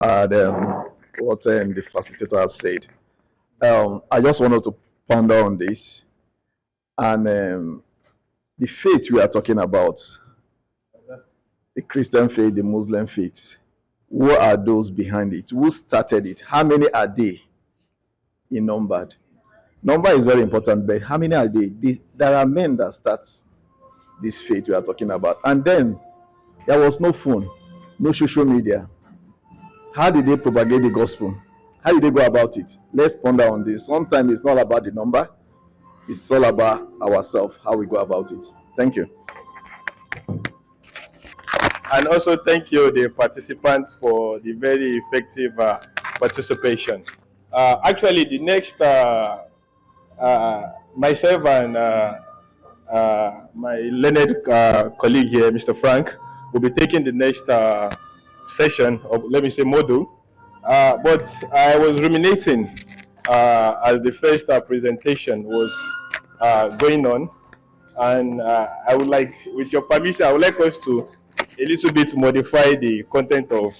and what the facilitator has said. I just wanted to ponder on this and the faith we are talking about, the Christian faith, the Muslim faith. Who are those behind it? Who started it? How many are they in numbered? Number is very important, but how many are they? There are men that start this faith we are talking about. And then there was no phone, no social media. How did they propagate the gospel? How did they go about it? Let's ponder on this. Sometimes it's not about the number, it's all about ourselves, how we go about it. Thank you. And also thank you, the participants, for the very effective participation. Actually, the next, myself and my learned colleague here, Mr. Frank, will be taking the next session, or let me say module. But I was ruminating as the first presentation was going on, and I would like, with your permission, I would like us to a little bit modify the content of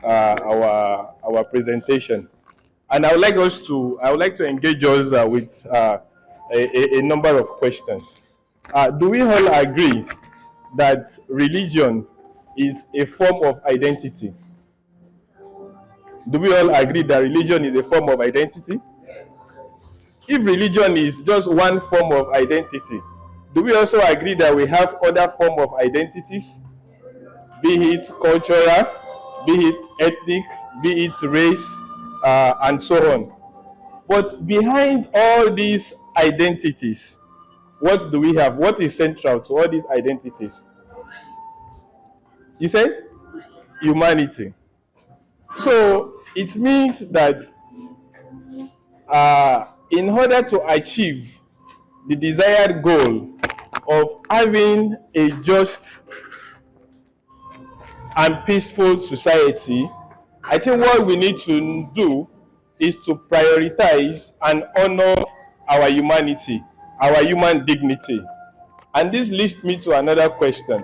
our presentation, and I would like to engage us with a number of questions. Do we all agree that religion is a form of identity? Do we all agree that religion is a form of identity? If religion is just one form of identity, do we also agree that we have other form of identities, be it cultural, be it ethnic, be it race, and so on? But behind all these identities, what do we have? What is central to all these identities? You said humanity. So it means that in order to achieve the desired goal of having a just and peaceful society, I think what we need to do is to prioritize and honor our humanity, our human dignity. And this leads me to another question.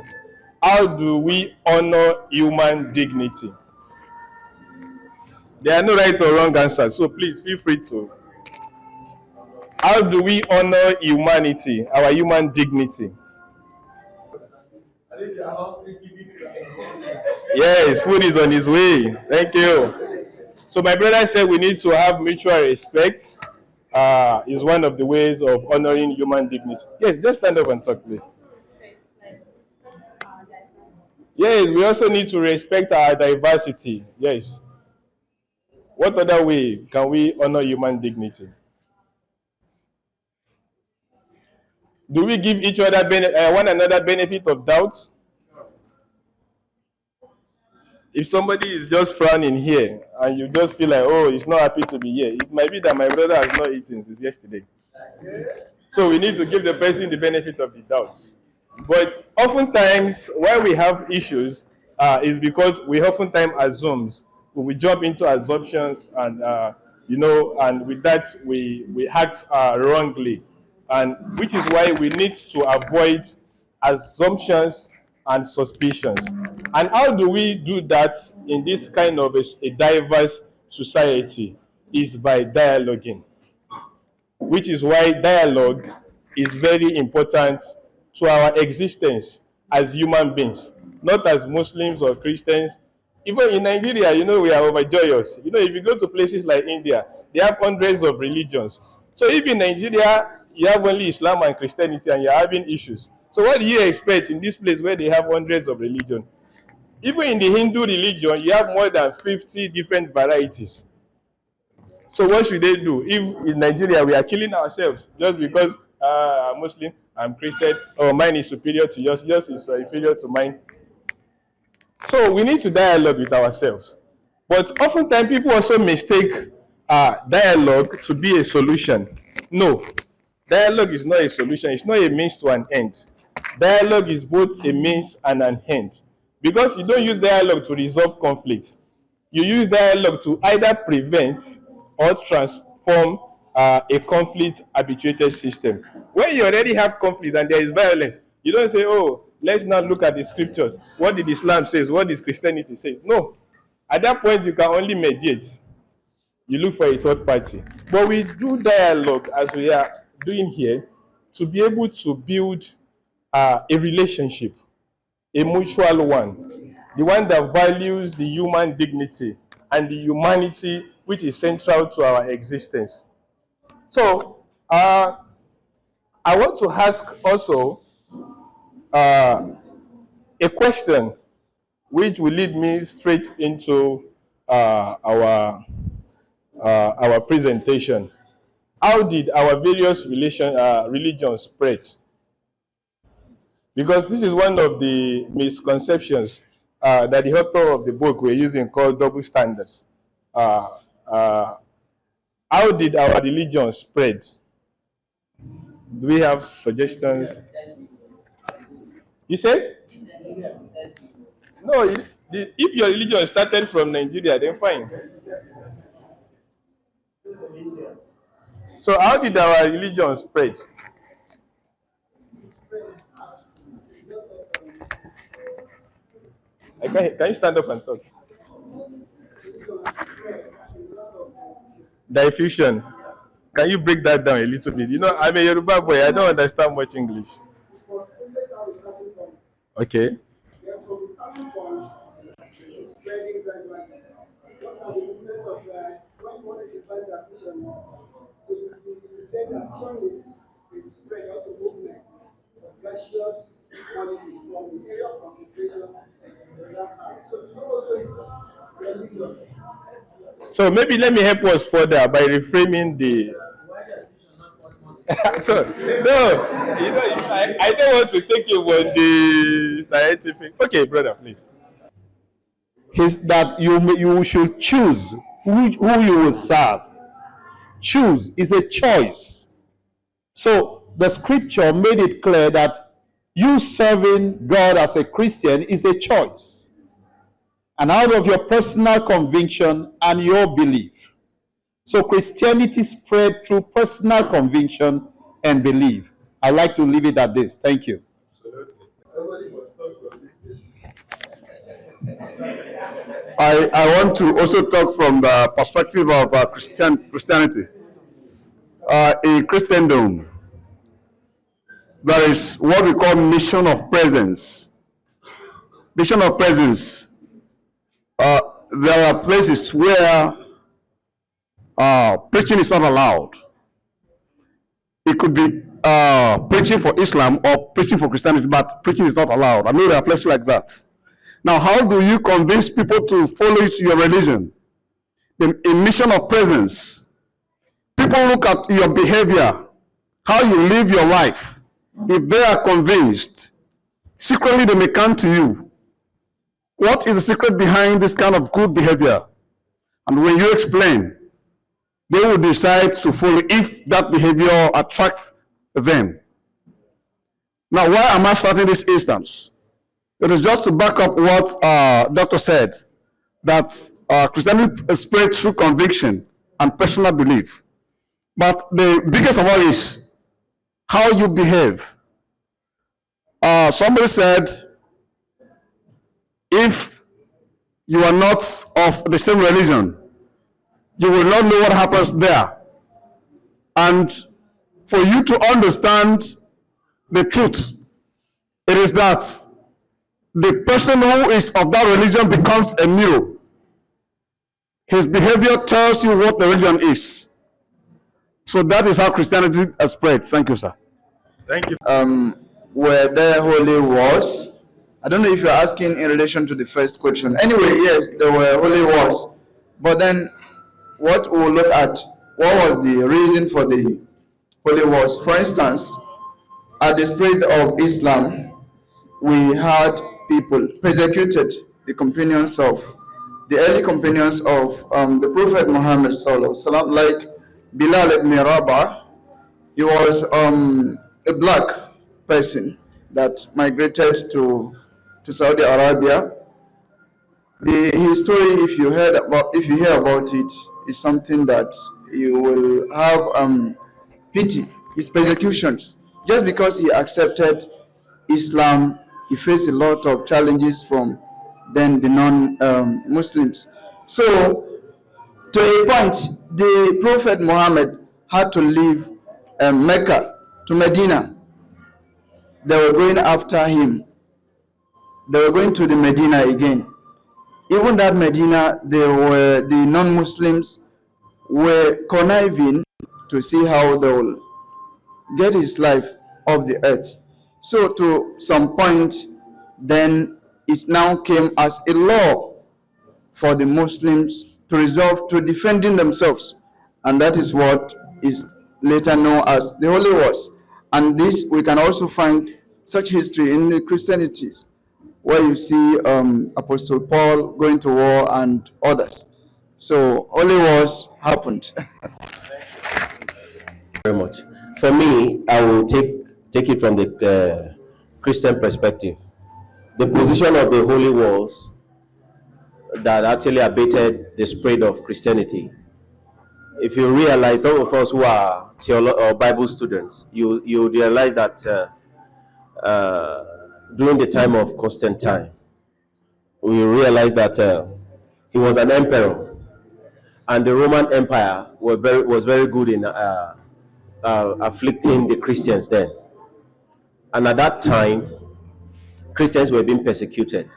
How do we honor human dignity? There are no right or wrong answers, so please feel free to. How do we honor humanity, our human dignity? Yes, food is on its way. Thank you. So my brother said we need to have mutual respect. Is one of the ways of honoring human dignity. Yes, just stand up and talk, please. Yes, we also need to respect our diversity. Yes. What other ways can we honor human dignity? Do we give each other one another benefit of doubt? If somebody is just frowning here and you just feel like, oh, he's not happy to be here, it might be that my brother has not eaten since yesterday. So we need to give the person the benefit of the doubt. But oftentimes, why we have issues is because we oftentimes assume, we jump into assumptions, and and with that we act wrongly, and which is why we need to avoid assumptions and suspicions. And how do we do that in this kind of a diverse society? Is by dialoguing, which is why dialogue is very important to our existence as human beings, not as Muslims or Christians. Even in Nigeria, we are overjoyous. If you go to places like India, they have hundreds of religions. So if in Nigeria, you have only Islam and Christianity and you're having issues, so what do you expect in this place where they have hundreds of religions? Even in the Hindu religion, you have more than 50 different varieties. So what should they do? If in Nigeria we are killing ourselves just because I'm Muslim, I'm Christian, or mine is superior to yours is inferior to mine. So we need to dialogue with ourselves. But oftentimes people also mistake dialogue to be a solution. No, dialogue is not a solution. It's not a means to an end. Dialogue is both a means and an end. Because you don't use dialogue to resolve conflicts. You use dialogue to either prevent or transform a conflict habituated system. When you already have conflict and there is violence, you don't say, oh, let's now look at the scriptures. What did Islam say? What did Christianity say? No. At that point, you can only mediate. You look for a third party. But we do dialogue as we are doing here to be able to build a relationship, a mutual one, the one that values the human dignity and the humanity which is central to our existence. So, I want to ask also a question which will lead me straight into our presentation. How did our various religions spread? Because this is one of the misconceptions that the author of the book we're using called double standards. Uh, uh, how did our religion spread? Do we have suggestions? You said? No, if your religion started from Nigeria, then fine. So how did our religion spread? Can you stand up and talk? Diffusion. Can you break that down a little bit? You know, I'm a Yoruba boy. I don't understand much English. Okay. So maybe let me help us further by reframing the. So, no, I don't want to take you on the scientific. Okay, brother, please. That you should choose who you will serve. Choose is a choice. So the scripture made it clear that you serving God as a Christian is a choice. And out of your personal conviction and your belief. So Christianity spread through personal conviction and belief. I'd like to leave it at this. Thank you. I want to also talk from the perspective of Christianity. In Christendom, there is what we call mission of presence. Mission of presence. There are places where preaching is not allowed. It could be preaching for Islam or preaching for Christianity, but preaching is not allowed. I know there are places like that. Now, how do you convince people to follow you to your religion? In mission of presence, people look at your behavior, how you live your life. If they are convinced, secretly they may come to you. What is the secret behind this kind of good behavior? And when you explain, they will decide to follow if that behavior attracts them. Now, why am I starting this instance? It is just to back up what Doctor said, that Christianity is spread through conviction and personal belief. But the biggest of all is how you behave. Somebody said, if you are not of the same religion, you will not know what happens there. And for you to understand the truth, it is that the person who is of that religion becomes a mirror. His behavior tells you what the religion is. So that is how Christianity has spread. Thank you, sir. Thank you. Were there holy wars? I don't know if you're asking in relation to the first question. Anyway, yes, there were holy wars. But then what we'll look at, what was the reason for the holy wars? For instance, at the spread of Islam, we had people persecuted the companions of the early companions of the Prophet Muhammad sallallahu alaihi wasallam, like Bilal ibn Rabah. He was a black person that migrated to Saudi Arabia. His story, if you hear about it, is something that you will have pity. His persecutions, just because he accepted Islam, he faced a lot of challenges from then the non-Muslims. So, to a point, the Prophet Muhammad had to leave Mecca to Medina. They were going after him. They were going to the Medina again. Even that Medina, the non-Muslims were conniving to see how they will get his life off the earth. So to some point, then it now came as a law for the Muslims to resort to defending themselves. And that is what is later known as the Holy Wars. And this, we can also find such history in the Christianities, where you see Apostle Paul going to war and others. So Holy Wars happened. Very much. For me, I will take it from the Christian perspective. The position of the holy wars that actually abated the spread of Christianity. If you realize, some of us who are or Bible students, you realize that during the time of Constantine, we realize that he was an emperor, and the Roman Empire was very good in afflicting the Christians then. And at that time, Christians were being persecuted.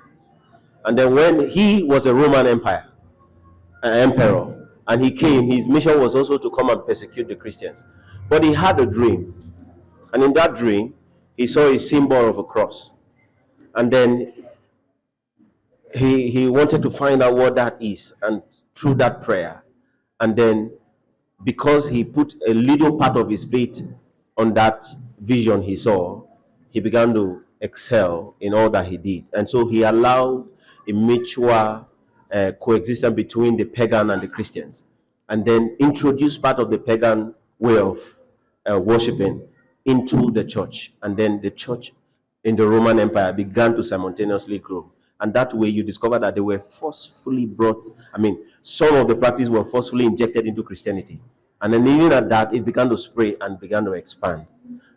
And then when he was a Roman emperor, and he came, his mission was also to come and persecute the Christians. But he had a dream. And in that dream, he saw a symbol of a cross. And then he wanted to find out what that is, and through that prayer. And then because he put a little part of his faith on that vision he saw, he began to excel in all that he did. And so he allowed a mutual coexistence between the pagan and the Christians, and then introduced part of the pagan way of worshiping into the church. And then the church in the Roman Empire began to simultaneously grow. And that way you discover that they were forcefully brought, some of the practices were forcefully injected into Christianity. And then even at that, it began to spread and began to expand.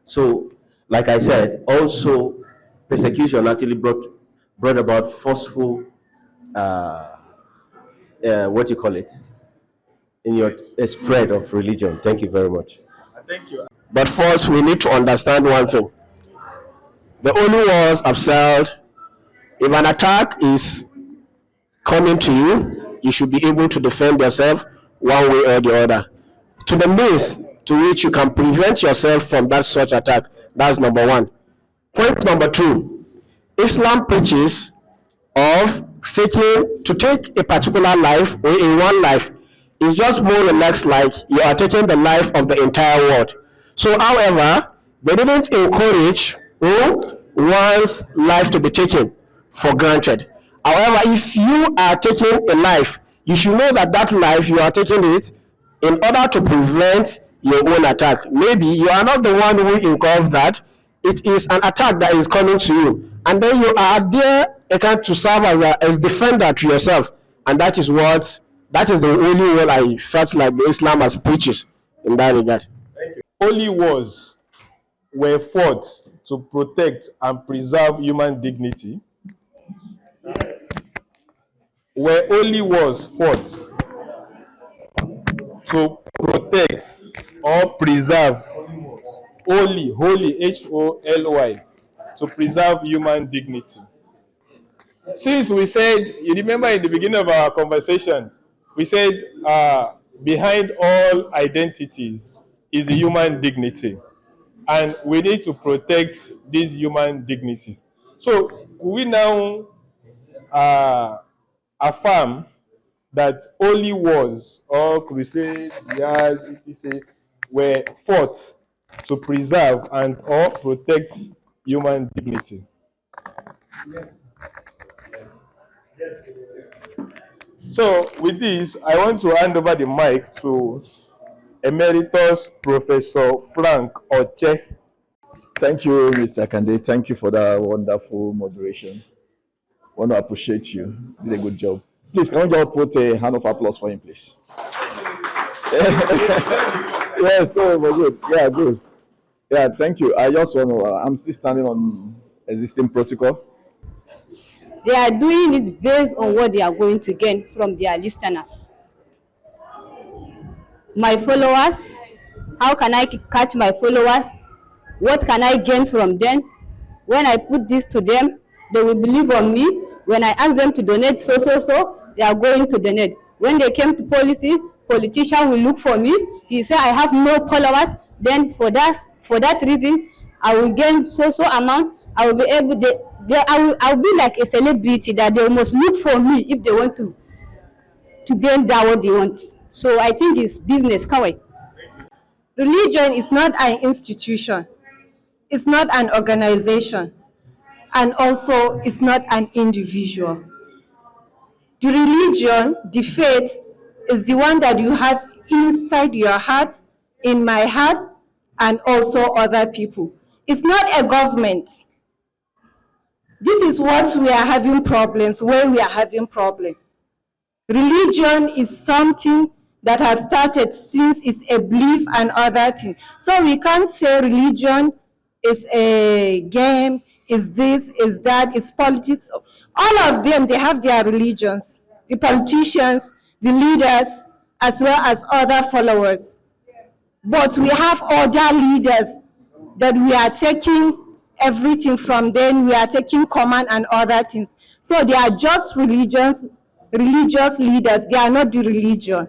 So, like I said, also persecution actually brought about forceful, a spread of religion. Thank you very much. Thank you. But first, we need to understand one thing. The only wars have said, if an attack is coming to you, you should be able to defend yourself one way or the other. To the means to which you can prevent yourself from that such attack. That's number one. Point number two, Islam preaches of to take a particular life or in one life is just more or less like you are taking the life of the entire world. So, however, they didn't encourage one's life to be taken for granted. However, if you are taking a life, you should know that that life you are taking it in order to prevent your own attack. Maybe you are not the one who involved that. It is an attack that is coming to you, and then you are there to serve as a defender to yourself. And that is the only word I felt like the Islam has preaches in that regard. Holy wars were fought to protect and preserve human dignity. Were holy wars fought to protect or preserve, holy, Holy, to preserve human dignity. Since we said, you remember in the beginning of our conversation, we said behind all identities is the human dignity. And we need to protect these human dignities. So we now affirm that holy wars or crusades, were fought to preserve and or protect human dignity. Yes. So with this, I want to hand over the mic to Emeritus Professor Frank Oche. Thank you, Mr. Akande. Thank you for that wonderful moderation. I want to appreciate you. You did a good job. Please, can we just put a hand of applause for him, please? Yes, no, we're good. Yeah, good. Yeah, thank you. I just want to, I'm still standing on existing protocol. They are doing it based on what they are going to gain from their listeners. My followers, how can I catch my followers? What can I gain from them? When I put this to them, they will believe on me. When I ask them to donate so, they are going to donate. When they came to policy, politician will look for me. He say I have no followers. Then for that reason, I will gain so amount. I will be able. I will be like a celebrity that they must look for me if they want to gain that what they want. So I think it's business, kawai. Religion is not an institution, it's not an organization, and also it's not an individual. The religion, the faith, is the one that you have inside your heart, in my heart, and also other people. It's not a government. This is what we are having problems, where we are having problems. Religion is something that has started since it's a belief and other things. So we can't say religion is a game, is this, is that, is politics. All of them, they have their religions. The politicians, the leaders, as well as other followers. But we have other leaders that we are taking everything from them, we are taking command and other things. So they are just religious leaders, they are not the religion.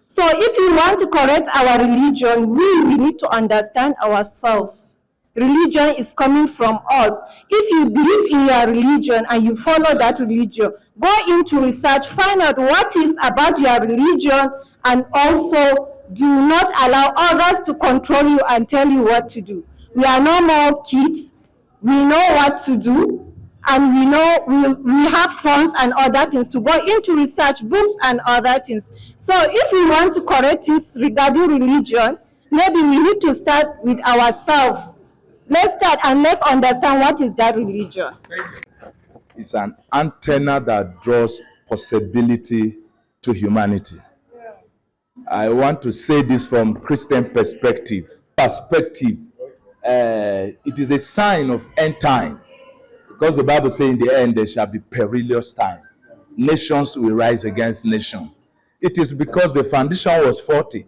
So if you want to correct our religion, we need to understand ourselves. Religion is coming from us. If you believe in your religion and you follow that religion, go into research, find out what is about your religion, and also do not allow others to control you and tell you what to do. We are no more kids. We know what to do, and we know we have funds and other things to go into research, books and other things. So if we want to correct things regarding religion, maybe we need to start with ourselves. Let's start and let's understand what is that religion. It's an antenna that draws possibility to humanity. I want to say this from Christian perspective. It is a sign of end time, because the Bible says in the end there shall be perilous time. Nations will rise against nation. It is because the foundation was faulty.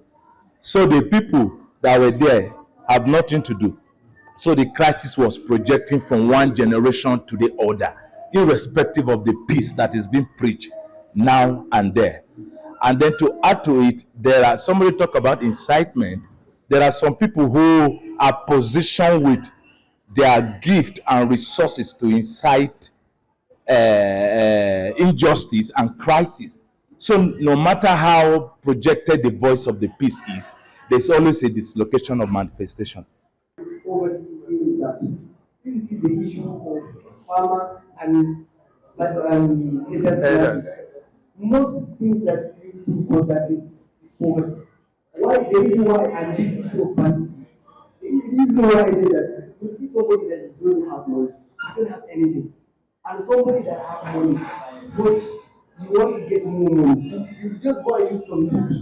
So the people that were there have nothing to do. So the crisis was projecting from one generation to the other, irrespective of the peace that is being preached now and there. And then to add to it, somebody talk about incitement. There are some people who are positioned with their gift and resources to incite injustice and crisis. So no matter how projected the voice of the peace is, there's always a dislocation of manifestation. Poverty is that this is the issue of farmers and leaders. Most things that used to cause that is poverty. Why the reason why and this issue of banditry? The reason why I say that you see somebody that doesn't have money, you don't have anything, and somebody that has money, but you want to get more money, you just go and use some books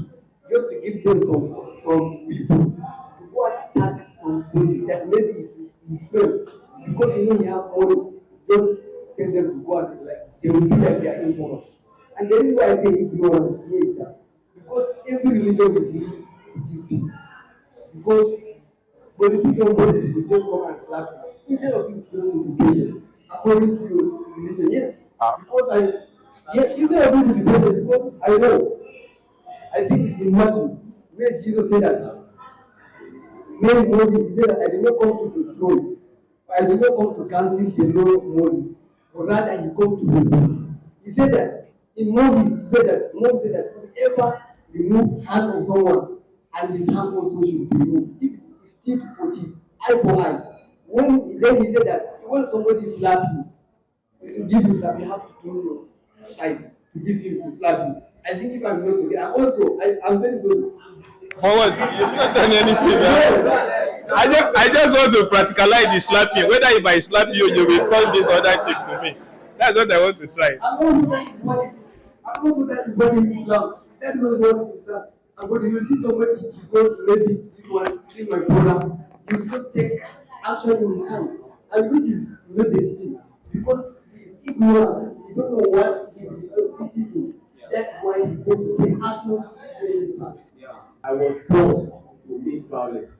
just to give them some reports to go and attack somebody that maybe is his friends, because you know he have money, just tell them to go and they will feel like they are informed. And the reason why I say ignorance here is that because every religion will believe it is peace. Because when you see somebody will just come and slap you, instead of you just to be patient, according to your religion, yes. Instead of you to be patient, because I think it's in Matthew where Jesus said that when Moses said that I did not come to destroy, I did not come to cancel the law of Moses, but rather he come to fulfill. He said that in Moses said that whoever remove hand of someone and his hand also should be removed. If it's teeth for teeth, eye for eye. Then he said that when somebody slap you, give you slap, you have to turn your side to give him to slap you. I think if I'm not together, also I'm very sorry. Forward, you've not done anything. I just want to practicalize the slapping. Whether if I slap you, you will call this other chick to me. That's what I want to try. That is what in Islam. That is what in Islam. And but you see somebody because maybe this one is my brother, you just take action in his hand, and which is not the teaching, because he is ignorant don't know what he is. That's why he goes to the actual resistance. I was born to meet violence.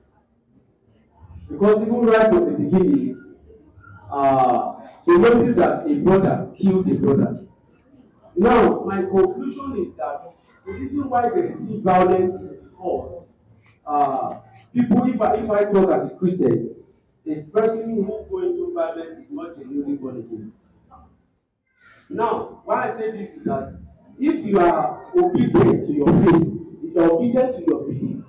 Because even right from the beginning, we noticed that a brother killed a brother. Now, my conclusion is that the reason why they receive violence is because people, if I talk as a Christian, the person who go into violence is not genuinely born again. Now, why I say this is that if you are obedient to your faith, if you are obedient to your belief,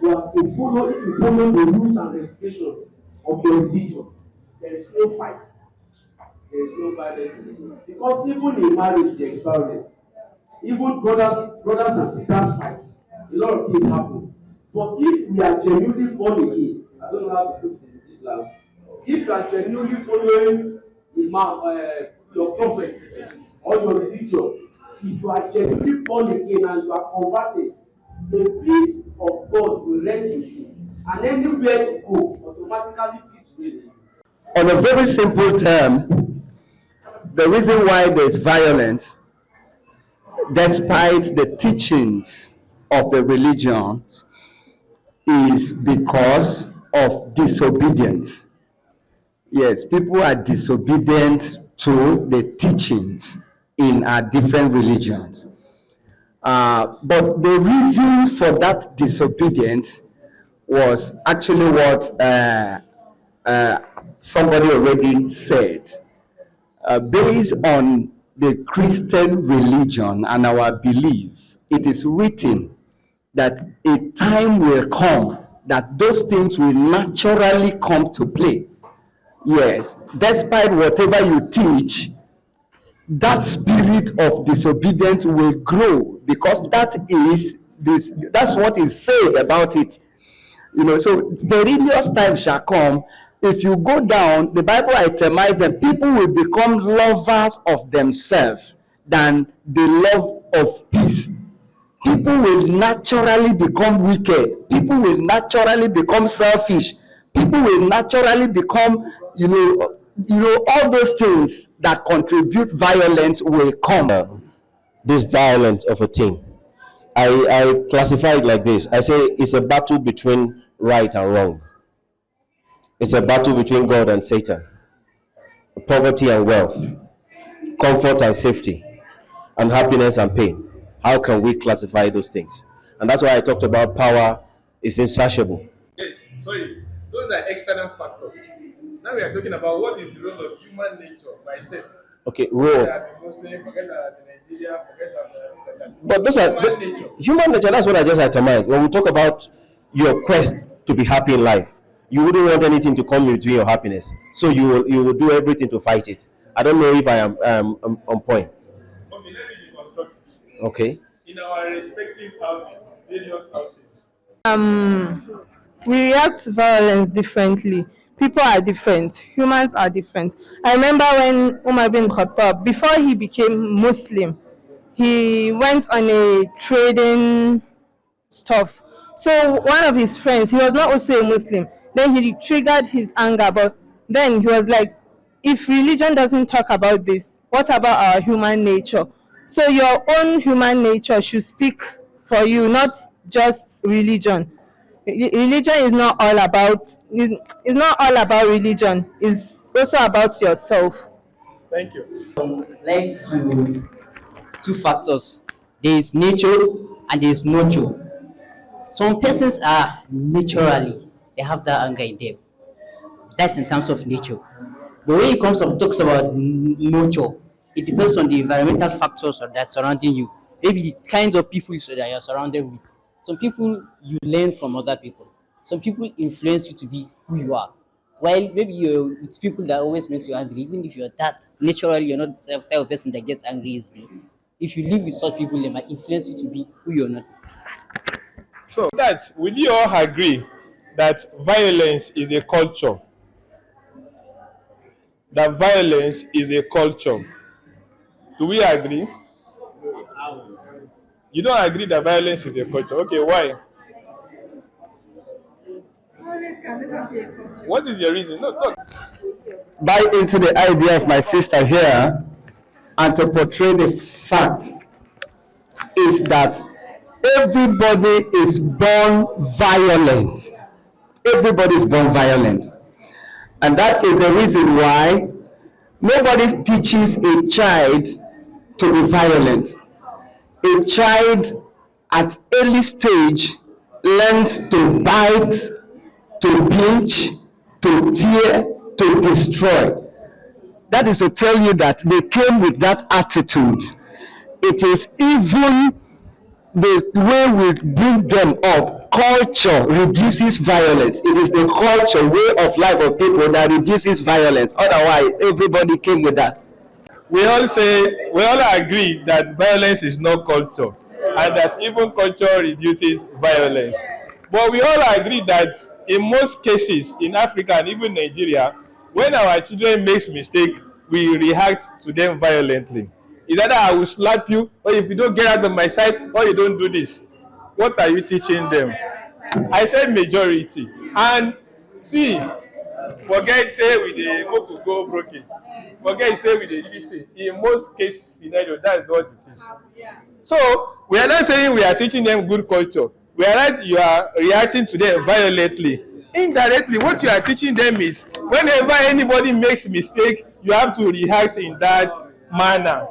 you have to follow, if you follow the rules and regulations of your religion, there is no fight. There is no violence. Because even in marriage, there is violence. Even brothers and sisters fight. A lot of things happen. But if we are genuinely born again, I don't know how to put it in Islam. If you are genuinely following your prophet or your religion, if you are genuinely born again and you are converted, the peace of God will rest in you. And anywhere to go, automatically peace will reign. On a very simple term, the reason why there's violence, despite the teachings of the religions, is because of disobedience. Yes, people are disobedient to the teachings in our different religions. But the reason for that disobedience was actually what somebody already said. Based on the Christian religion and our belief, it is written that a time will come that those things will naturally come to play. Yes, despite whatever you teach, that spirit of disobedience will grow, because that's what is said about it. So perilous times shall come. If you go down, the Bible itemizes that people will become lovers of themselves than the love of peace. People will naturally become wicked. People will naturally become selfish. People will naturally become, all those things that contribute violence will come. This violence of a thing, I classify it like this. I say it's a battle between right and wrong. It's a battle between God and Satan, poverty and wealth, comfort and safety, and happiness and pain. How can we classify those things? And that's why I talked about power is insatiable. Yes, sorry, those are external factors. Now we are talking about what is the role of human nature, myself. Okay, role. Muslim, forget Nigeria, forget But those are human nature. That's what I just itemized. When we talk about your quest to be happy in life, you wouldn't want anything to come between your happiness, so you will do everything to fight it. I don't know if I am on point. Okay, let me be constructive. Okay. In our respective houses, various houses. We react to violence differently. People are different. Humans are different. I remember when Umar bin Khattab, before he became Muslim, he went on a trading stuff. So one of his friends, he was not also a Muslim, then he triggered his anger, but then he was like, if religion doesn't talk about this, what about our human nature? So your own human nature should speak for you, not just religion. Religion is not all about religion. It's also about yourself. Thank you. Like to two factors. There is nature and there is nurture. Some persons are naturally, they have that anger in them. That's in terms of nature. But when it comes to talks about nurture, it depends on the environmental factors that surrounding you. Maybe the kinds of people that you're surrounded with. Some people you learn from other people. Some people influence you to be who you are. While maybe you're with people that always makes you angry, even if you're that naturally, you're not the type of person that gets angry easily. If you live with such people, they might influence you to be who you're not. So that, will you all agree that violence is a culture? That violence is a culture. Do we agree? You don't agree that violence is a culture. Okay, why? What is your reason? No, talk. Buy into the idea of my sister here and to portray the fact is that everybody is born violent. Everybody is born violent. And that is the reason why nobody teaches a child to be violent. A child at early stage learns to bite, to pinch, to tear, to destroy. That is to tell you that they came with that attitude. It is even the way we bring them up. Culture reduces violence. It is the culture, way of life of people that reduces violence. Otherwise, everybody came with that. We all agree that violence is not culture, and that even culture reduces violence. But we all agree that in most cases in Africa and even Nigeria, when our children makes mistake, we react to them violently. It's either I will slap you, or if you don't get out of my sight, or you don't do this. What are you teaching them? I said majority. And see, forget say with the moku go broken. Forget say with the BBC. In most case scenario, that's what it is. So we are not saying we are teaching them good culture. We are not, you are reacting to them violently. Indirectly, what you are teaching them is whenever anybody makes mistake, you have to react in that manner.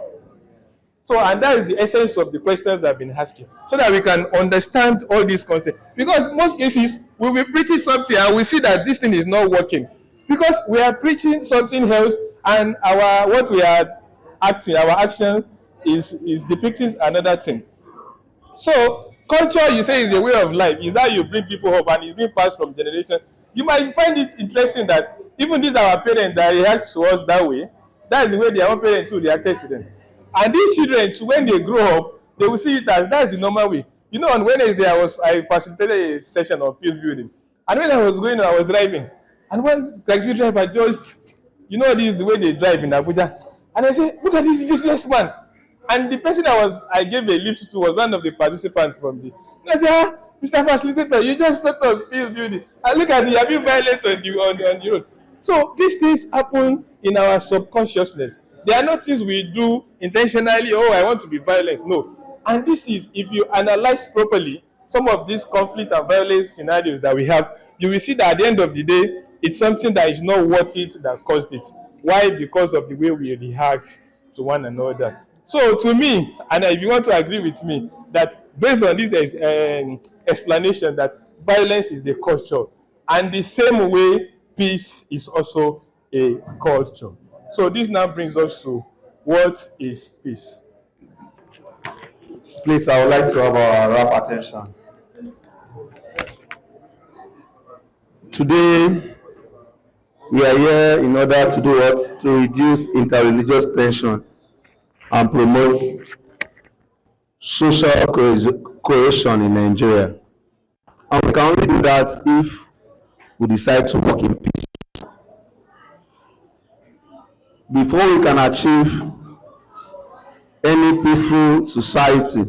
So, and that is the essence of the questions I've been asking, so that we can understand all these concepts. Because most cases, we'll be preaching something and we see that this thing is not working. Because we are preaching something else, and what we are acting, our action is depicting another thing. So, culture, you say, is a way of life. Is how you bring people up, and it's being passed from generation. You might find it interesting that even these our parents that react to us that way, that is the way their own parents too reacted to them. And these children, when they grow up, they will see it as that's the normal way. You know, on Wednesday I facilitated a session of peace building, and when I was going, I was driving, and one taxi driver just, you know, this is the way they drive in Abuja, and I said, look at this useless man. And the person I gave a lift to was one of the participants from the. And I said, Mr. Facilitator, you just thought of peace building, and look at you, have been violent on the road. So these things happen in our subconsciousness. They are not things we do intentionally. Oh, I want to be violent. No. And this is, if you analyze properly some of these conflict and violence scenarios that we have, you will see that at the end of the day, it's something that is not worth it that caused it. Why? Because of the way we react to one another. So to me, and if you want to agree with me, that based on this explanation that violence is the culture, and the same way peace is also a culture. So this now brings us to what is peace. Please, I would like to have our rap attention. Today, we are here in order to do what? To reduce interreligious tension and promote social cohesion in Nigeria. And we can only do that if we decide to work in peace. Before we can achieve any peaceful society,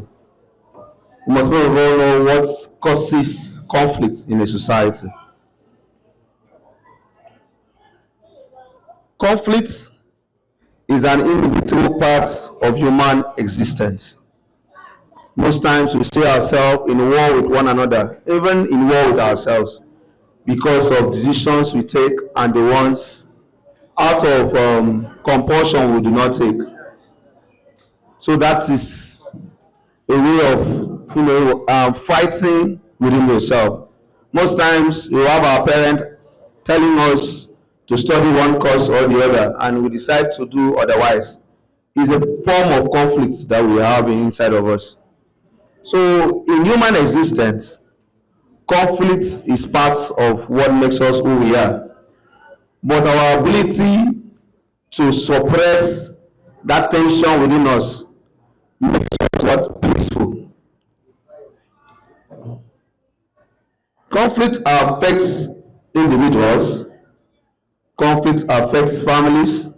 we must first of all know what causes conflict in a society. Conflict is an inevitable part of human existence. Most times we see ourselves in war with one another, even in war with ourselves, because of decisions we take and the ones out of compulsion we do not take. So that is a way of fighting within yourself. Most times you have our parent telling us to study one course or the other, and we decide to do otherwise. It's a form of conflict that we have inside of us. So in human existence, conflict is part of what makes us who we are. But our ability to suppress that tension within us makes us what? Peaceful. Conflict affects individuals, conflict affects families,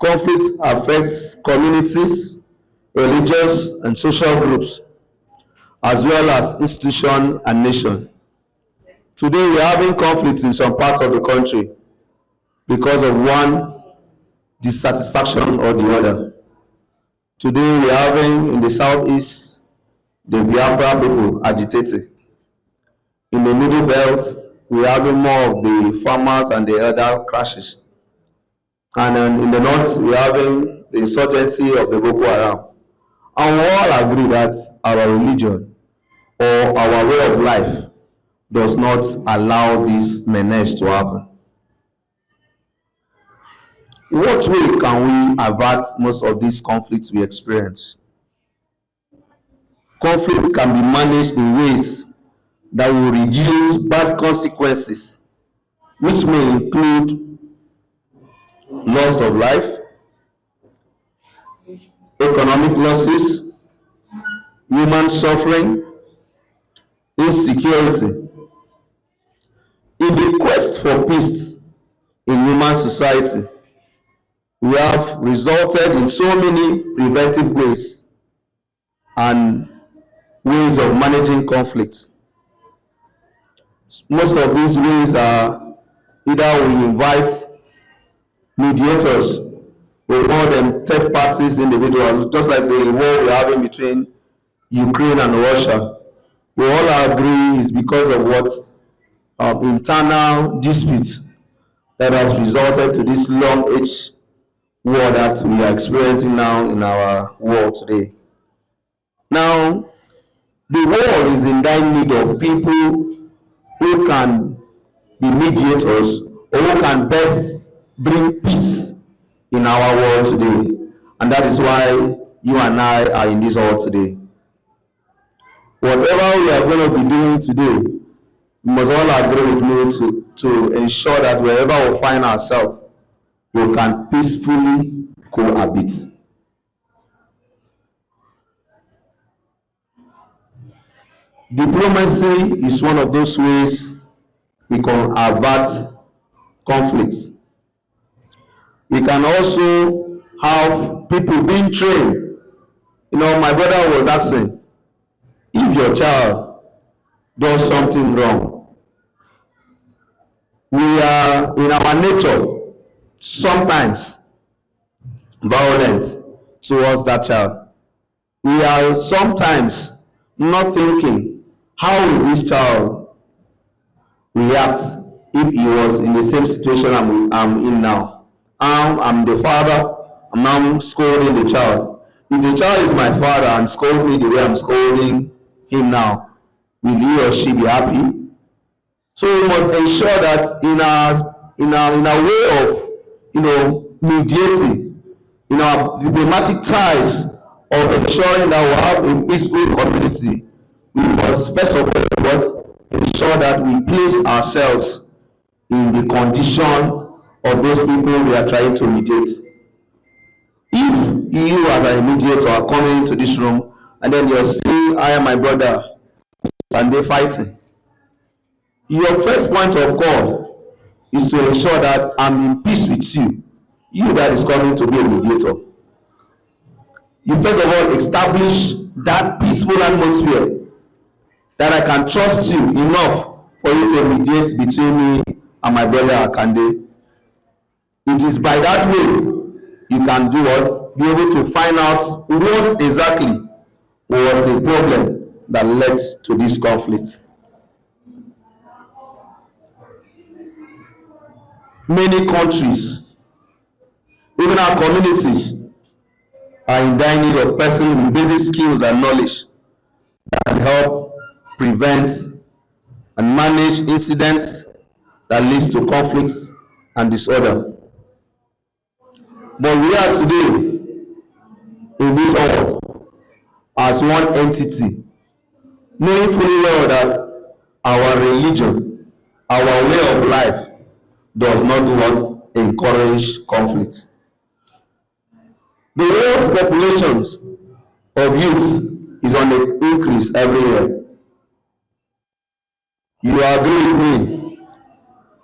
conflict affects communities, religious and social groups, as well as institutions and nations. Today we are having conflict in some parts of the country because of one dissatisfaction or the other. Today we are having in the southeast the Biafra people agitating. In the middle belt, we are having more of the farmers and the elder crashes. And in the north, we are having the insurgency of the Boko Haram. And we all agree that our religion or our way of life does not allow this menace to happen. What way can we avert most of these conflicts we experience? Conflict can be managed in ways that will reduce bad consequences, which may include loss of life, economic losses, human suffering, insecurity. In the quest for peace in human society, we have resulted in so many preventive ways and ways of managing conflict. Most of these ways are either we invite mediators, we call them third parties individuals, just like the war we're having between Ukraine and Russia. We all agree is because of what internal disputes that has resulted to this long-age war that we are experiencing now in our world today. Now, the world is in dire need of people who can be mediators or who can best bring peace in our world today. And that is why you and I are in this world today. Whatever we are going to be doing today, we must all agree with me to ensure that wherever we find ourselves, we can peacefully cohabit. Diplomacy is one of those ways we can avert conflicts. We can also have people being trained. You know, my brother was asking, if your child does something wrong, we are in our nature sometimes violent towards that child. We are sometimes not thinking, how will this child react if he was in the same situation I'm in now? I'm the father, I'm now scolding the child. If the child is my father and scold me the way I'm scolding him now, will he or she be happy? So we must ensure that in our way of mediating, in our diplomatic ties of ensuring that we have a peaceful community, we must first of all ensure that we place ourselves in the condition of those people we are trying to mediate. If you as a mediator are coming into this room and then you're saying, I am my brother, and they're fighting, your first point of call is to ensure that I'm in peace with you, you that is coming to be a mediator. You first of all establish that peaceful atmosphere that I can trust you enough for you to mediate between me and my brother Akande. It is by that way you can do what? Be able to find out what exactly was the problem that led to this conflict. Many countries, even our communities, are in dire need of persons with basic skills and knowledge that can help prevent and manage incidents that leads to conflicts and disorder. But we are today in this world as one entity, knowing fully well that our religion, our way of life does not do what? Encourage conflict. The world's populations of youth is on the increase every year. You agree with me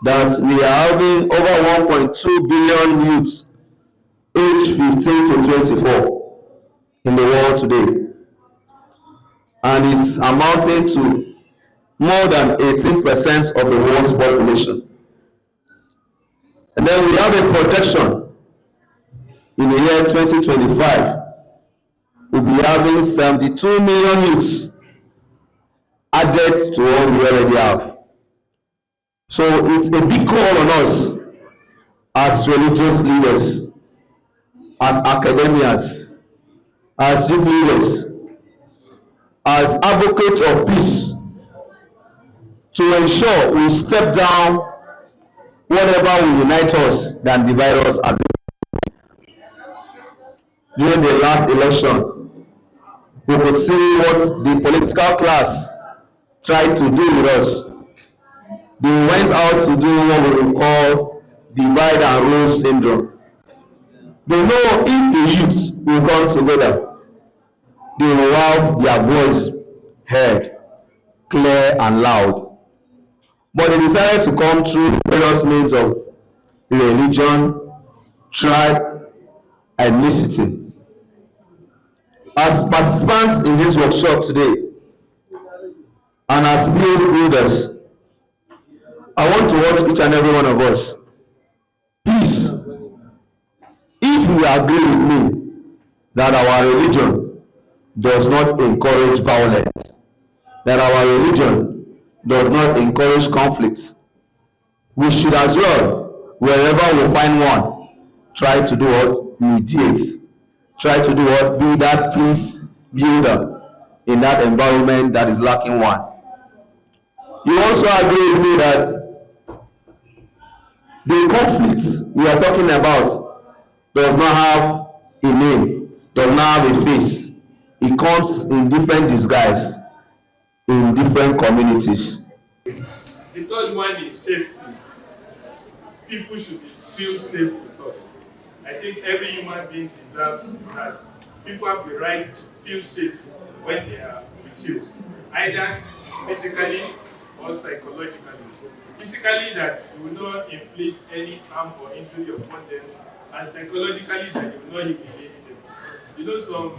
that we are having over 1.2 billion youths aged 15 to 24 in the world today, and it's amounting to more than 18% of the world's population. And then we have a projection in the year 2025 we'll be having 72 million youths added to what we already have. So it's a big call on us as religious leaders, as academians, as youth leaders, as advocates of peace, to ensure we step down whatever will unite us than divide us. As during the last election, we could see what the political class tried to do with us. They went out to do what we will call divide and rule syndrome. They know if the youth will come together, they will have their voice heard clear and loud. But they decided to come through various means of religion, tribe, ethnicity. As participants in this workshop today, and as builders, I want to urge each and every one of us, please, if you agree with me that our religion does not encourage violence, that our religion does not encourage conflicts, we should as well, wherever we find one, try to do what? Mediate. Try to do what? Be that peace builder in that environment that is lacking one. You also agree with me that the conflicts we are talking about does not have a name, does not have a face. It comes in different disguise in different communities. The third one is safety. People should feel safe with us. I think every human being deserves that. People have the right to feel safe when they are with you, either physically or psychologically. Physically, that you will not inflict any harm or injury upon them, and psychologically, that you will not humiliate them. You know, some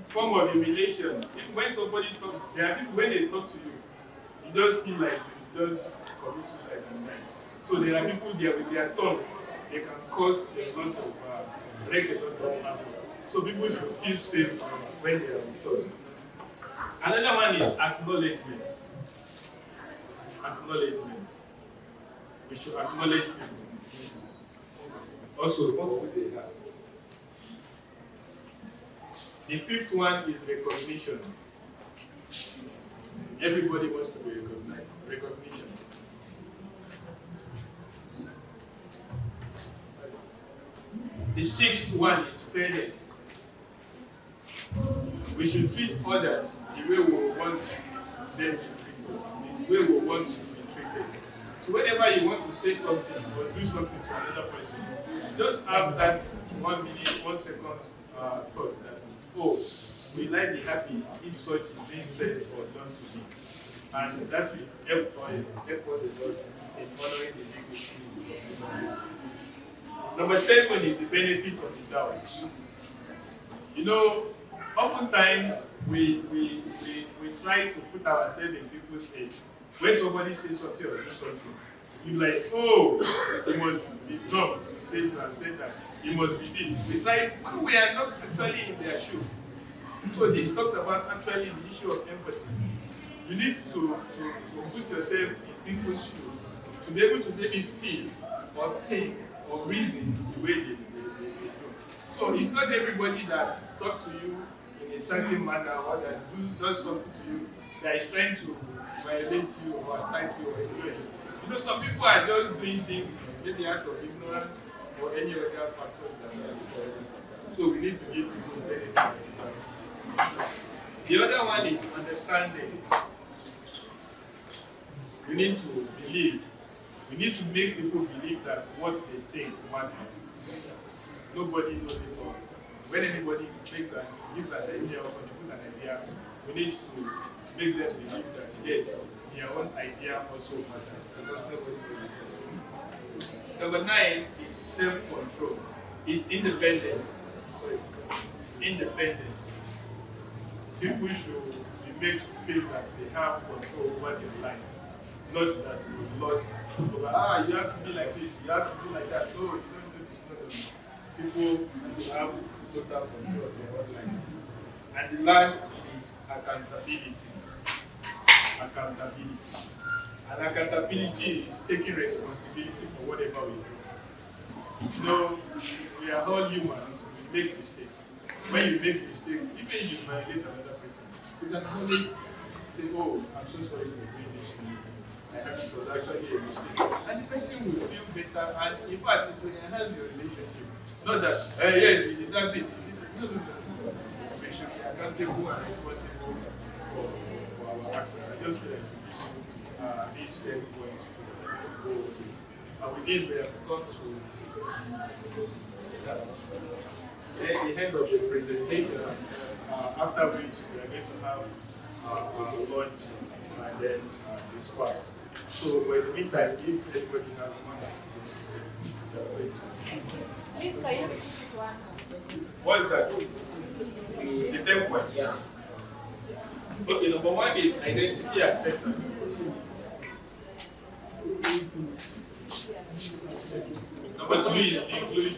form of humiliation. When somebody talks, there are people, when they talk to you, you just feel like you just commit suicide in mind. So there are people there with their tongue, they can cause a lot of break a lot of harm. So people should feel safe when they are with us. Another one is acknowledgement. Acknowledgement. We should acknowledge people. Also, the fifth one is recognition. Everybody wants to be recognized. Recognition. The sixth one is fairness. We should treat others the way we want them to treat us, the way we want to be treated. So whenever you want to say something or do something to another person, just have that 1 minute, 1 second thought that, oh, will I be happy if such is being said or done to me? And that will help us a lot in honoring the dignity of human beings. Number 7 is the benefit of the doubt. You know, oftentimes we try to put ourselves in people's head. When somebody says something or do something, you're like, oh, it must be dumb to say to have said that. It must be this. We try, when we are not actually in their shoe. So this talks about actually the issue of empathy. You need to put yourself in people's shoes to be able to maybe feel or think or reason the way they do. So it's not everybody that talks to you in a certain manner or that does something to you that is trying to violate you or attack you or enjoy you. You know, some people are just doing things maybe out of ignorance or any other factor that's not. So we need to give people benefits. The other one is understanding. We need to believe. We need to make people believe that what they think matters. Nobody knows it all. When anybody gives an idea or contributes an idea, we need to make them believe that yes, their own idea also matters. Because nobody knows it all. Number 9 is self-control. It's independence. Sorry. Independence. People should be made to feel that they have control over their life. Not that you Lord, you have to be like this, you have to be like that. No, you don't do this. No. People should have total control of their own life. And the last is accountability. Accountability. And accountability is taking responsibility for whatever we do. You know, we are all humans, we make mistakes. When you make mistakes, even if you violate another person, you can always say, oh, I'm so sorry for doing this to you. It was actually a mistake. And the person will feel better, and in fact, it will enhance your relationship. Not that, yes, we did that thing. No. We should be accountable and responsible for our actions. I just feel like we give these 10 points to go with it. And with this, we have come to the end of the presentation, after which we are going to have our lunch and then discuss. So, in the meantime, if anybody has one, please, can you repeat one? What's that? The 10 points? Yeah. Okay, number one is identity acceptance. Number two is inclusion.